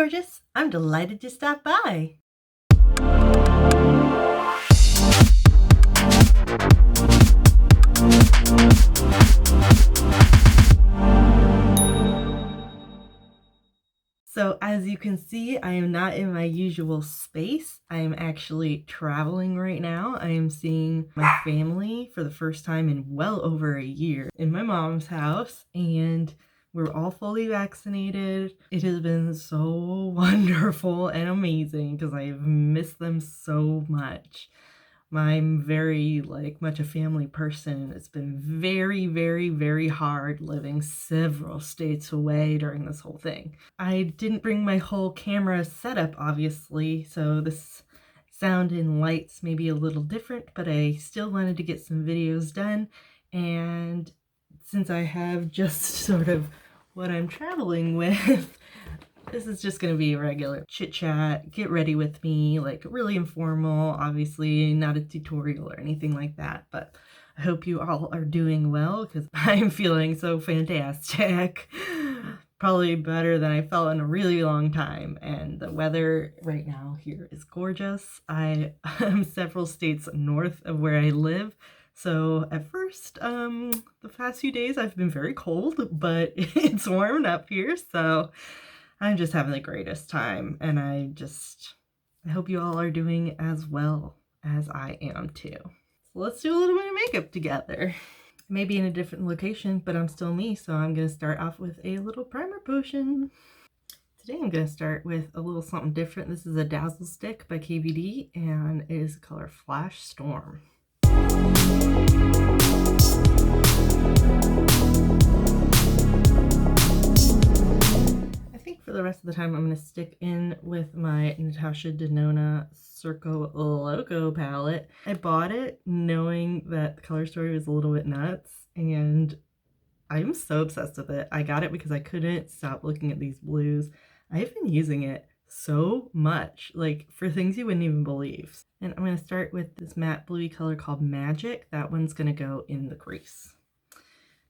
gorgeous. I'm delighted you stopped by. So as you can see, I am not in my usual space. I am actually traveling right now. I am seeing my family for the first time in well over a year in my mom's house, and we're all fully vaccinated. It has been so wonderful and amazing because I've missed them so much. I'm very much a family person. It's been very, very, very hard living several states away during this whole thing. I didn't bring my whole camera setup, obviously, so this sound and lights may be a little different, but I still wanted to get some videos done. And since I have just sort of what I'm traveling with, this is just going to be a regular chit chat, get ready with me, like really informal, obviously not a tutorial or anything like that, but I hope you all are doing well because I'm feeling so fantastic. Probably better than I felt in a really long time, and the weather right now here is gorgeous. I am several states north of where I live. So at first, the past few days I've been very cold, but it's warming up here, so I'm just having the greatest time, and I hope you all are doing as well as I am too. So let's do a little bit of makeup together. Maybe in a different location, but I'm still me, so I'm going to start off with a little primer potion. Today I'm going to start with a little something different. This is a Dazzle Stick by KBD, and it is the color Flash Storm. For the rest of the time, I'm going to stick in with my Natasha Denona Circo Loco palette. I bought it knowing that the color story was a little bit nuts, and I'm so obsessed with it. I got it because I couldn't stop looking at these blues. I've been using it so much, like for things you wouldn't even believe. And I'm going to start with this matte bluey color called Magic. That one's going to go in the crease.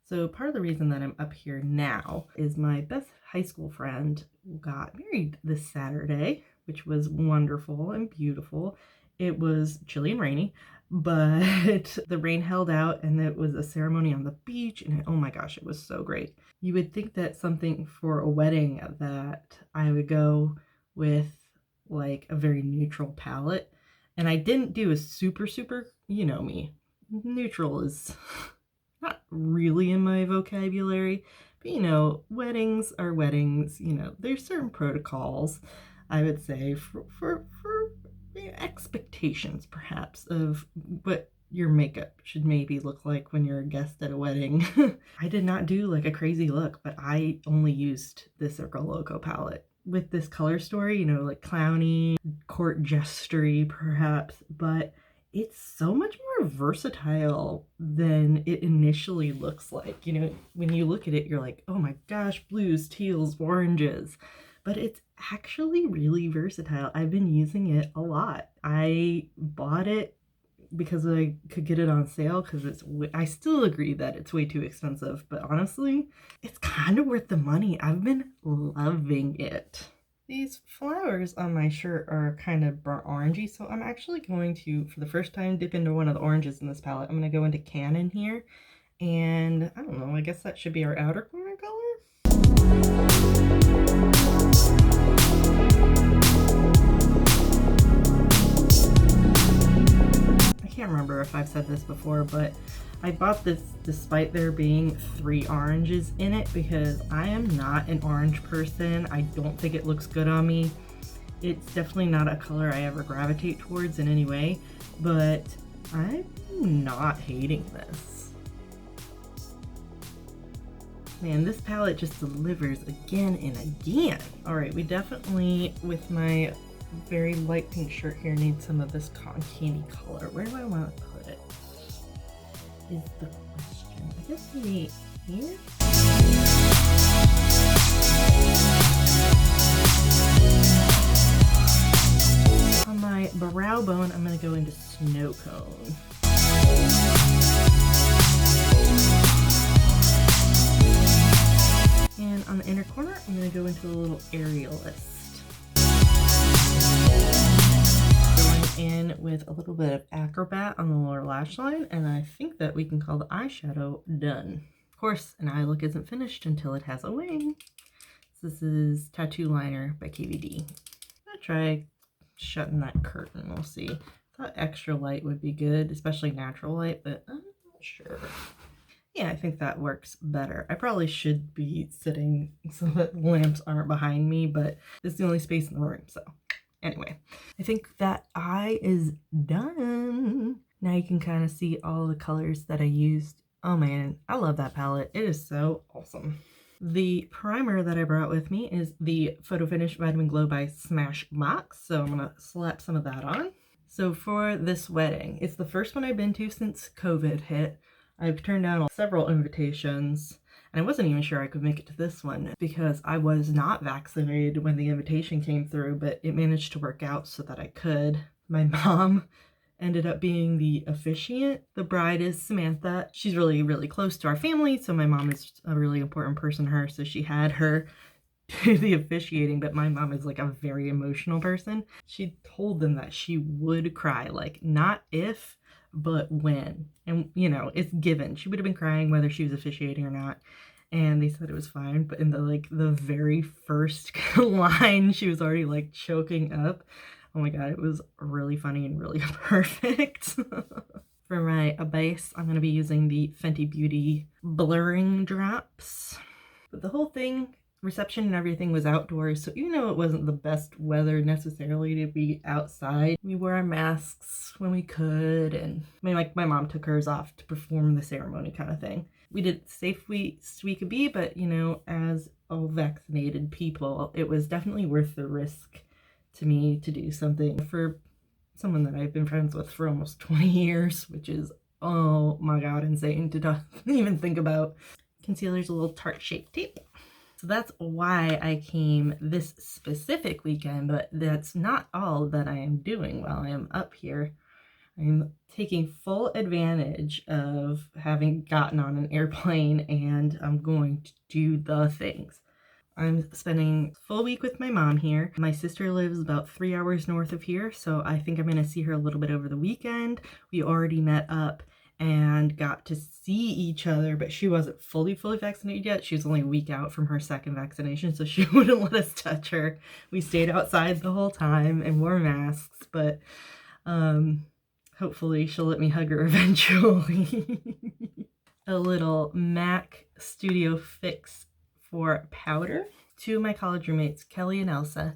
So part of the reason that I'm up here now is my best high school friend got married this Saturday, which was wonderful and beautiful. It was chilly and rainy, but the rain held out, and it was a ceremony on the beach, and oh my gosh, it was so great. You would think that something for a wedding that I would go with like a very neutral palette, and I didn't do a super, you know me, neutral is not really in my vocabulary, but you know, weddings are weddings. You know, there's certain protocols, I would say, for expectations perhaps of what your makeup should maybe look like when you're a guest at a wedding. I did not do like a crazy look, but I only used the Circo Loco palette with this color story, you know, like clowny, court gestury perhaps, but it's so much more versatile than it initially looks like. You know, when you look at it, you're like, oh my gosh, blues, teals, oranges. But it's actually really versatile. I've been using it a lot. I bought it because I could get it on sale because I still agree that it's way too expensive. But honestly, it's kind of worth the money. I've been loving it. These flowers on my shirt are kind of burnt orangey, so I'm actually going to, for the first time, dip into one of the oranges in this palette. I'm going to go into Canon here, and I don't know, I guess that should be our outer corner color? I can't remember if I've said this before, but I bought this despite there being 3 oranges in it because I am not an orange person. I don't think it looks good on me. It's definitely not a color I ever gravitate towards in any way, but I'm not hating this. Man, this palette just delivers again and again. All right, we definitely, with my very light pink shirt here, need some of this cotton candy color. Where do I want to put it? Is the question. I guess maybe here? On my brow bone, I'm going to go into Snow Cone. And on the inner corner, I'm going to go into a little Aerialist. Going in with a little bit of Acrobat on the lower lash line, and I think that we can call the eyeshadow done. Of course, an eye look isn't finished until it has a wing. So this is Tattoo Liner by KVD. I'm gonna try shutting that curtain, we'll see. I thought extra light would be good, especially natural light, but I'm not sure. Yeah, I think that works better. I probably should be sitting so that the lamps aren't behind me, but this is the only space in the room, so anyway. I think that eye is done. Now you can kind of see all the colors that I used. Oh man, I love that palette. It is so awesome. The primer that I brought with me is the Photo Finish Vitamin Glow by Smashbox, so I'm gonna slap some of that on. So for this wedding, it's the first one I've been to since COVID hit. I've turned down several invitations, and I wasn't even sure I could make it to this one because I was not vaccinated when the invitation came through, but it managed to work out so that I could. My mom ended up being the officiant. The bride is Samantha. She's really, really close to our family, so my mom is a really important person to her, so she had her do the officiating, but my mom is like a very emotional person. She told them that she would cry, like not if, but when. And you know, it's given. She would have been crying whether she was officiating or not. And they said it was fine, but in the very first line, she was already like choking up. Oh my god, it was really funny and really perfect. For my base, I'm going to be using the Fenty Beauty Blurring Drops. But the whole thing, reception and everything, was outdoors, so even though it wasn't the best weather necessarily to be outside, we wore our masks when we could, and my mom took hers off to perform the ceremony kind of thing. We did safe we could be, but you know, as all vaccinated people, it was definitely worth the risk to me to do something for someone that I've been friends with for almost 20 years, which is, oh my god, insane to even think about. Concealer's a little Tarte Shape Tape. So that's why I came this specific weekend, but that's not all that I am doing while I am up here. I'm taking full advantage of having gotten on an airplane, and I'm going to do the things. I'm spending a full week with my mom here. My sister lives about 3 hours north of here, so I think I'm going to see her a little bit over the weekend. We already met up and got to see each other, but she wasn't fully vaccinated yet. She was only a week out from her second vaccination, so she wouldn't let us touch her. We stayed outside the whole time and wore masks, but hopefully she'll let me hug her eventually. A little MAC Studio Fix for powder. Two of my college roommates, Kelly and Elsa,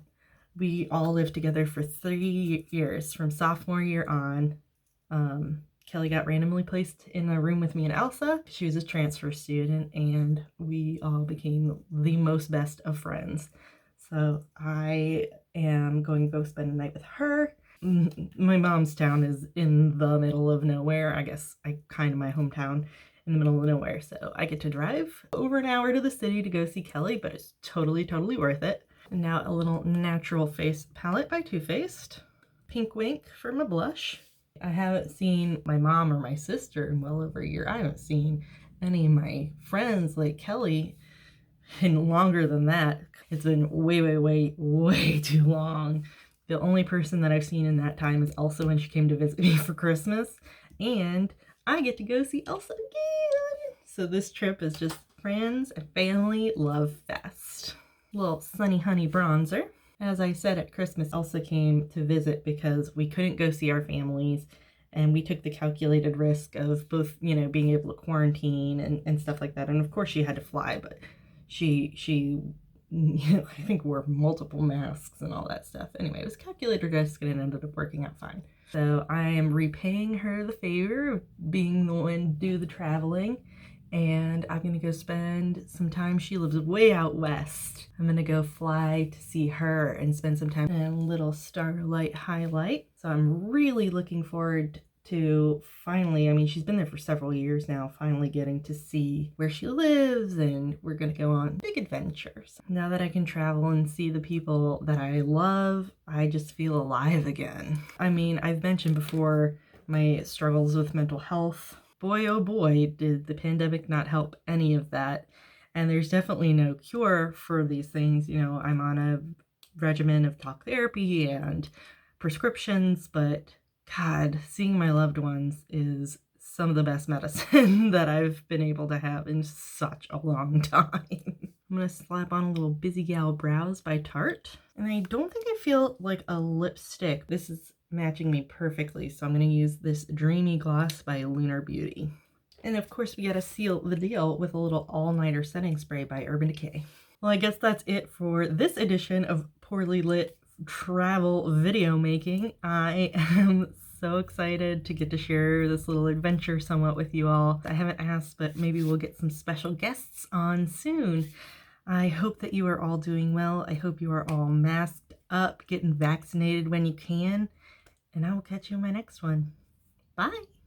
we all lived together for 3 years from sophomore year on. Kelly got randomly placed in a room with me and Elsa. She was a transfer student, and we all became the most best of friends. So I am going to go spend a night with her. My mom's town is in the middle of nowhere. I guess kind of my hometown, in the middle of nowhere. So I get to drive over an hour to the city to go see Kelly, but it's totally worth it. And now a little Natural Face palette by Too Faced. Pink Wink for my blush. I haven't seen my mom or my sister in well over a year. I haven't seen any of my friends like Kelly in longer than that. It's been way too long. The only person that I've seen in that time is Elsa when she came to visit me for Christmas, and I get to go see Elsa again. So this trip is just friends and family love fest. Little Sunny Honey bronzer. As I said, at Christmas, Elsa came to visit because we couldn't go see our families, and we took the calculated risk of both, you know, being able to quarantine and stuff like that. And of course she had to fly, but she I think wore multiple masks and all that stuff. Anyway, it was calculated risk, and it ended up working out fine. So I am repaying her the favor of being the one to do the traveling, and I'm gonna go spend some time. She lives way out west. I'm gonna go fly to see her and spend some time in a little Starlight highlight. So I'm really looking forward to finally, I mean, she's been there for several years now, finally getting to see where she lives, and we're gonna go on big adventures. Now that I can travel and see the people that I love, I just feel alive again. I mean, I've mentioned before my struggles with mental health. Boy, oh boy, did the pandemic not help any of that. And there's definitely no cure for these things. You know, I'm on a regimen of talk therapy and prescriptions, but God, seeing my loved ones is some of the best medicine that I've been able to have in such a long time. I'm gonna slap on a little Busy Gal Brows by Tarte. And I don't think I feel like a lipstick. This is matching me perfectly, so I'm gonna use this Dreamy Gloss by Lunar Beauty. And of course we gotta seal the deal with a little all-nighter setting spray by Urban Decay. Well, I guess that's it for this edition of Poorly Lit Travel Video Making. I am so excited to get to share this little adventure somewhat with you all. I haven't asked, but maybe we'll get some special guests on soon. I hope that you are all doing well. I hope you are all masked up, getting vaccinated when you can, and I will catch you in my next one. Bye!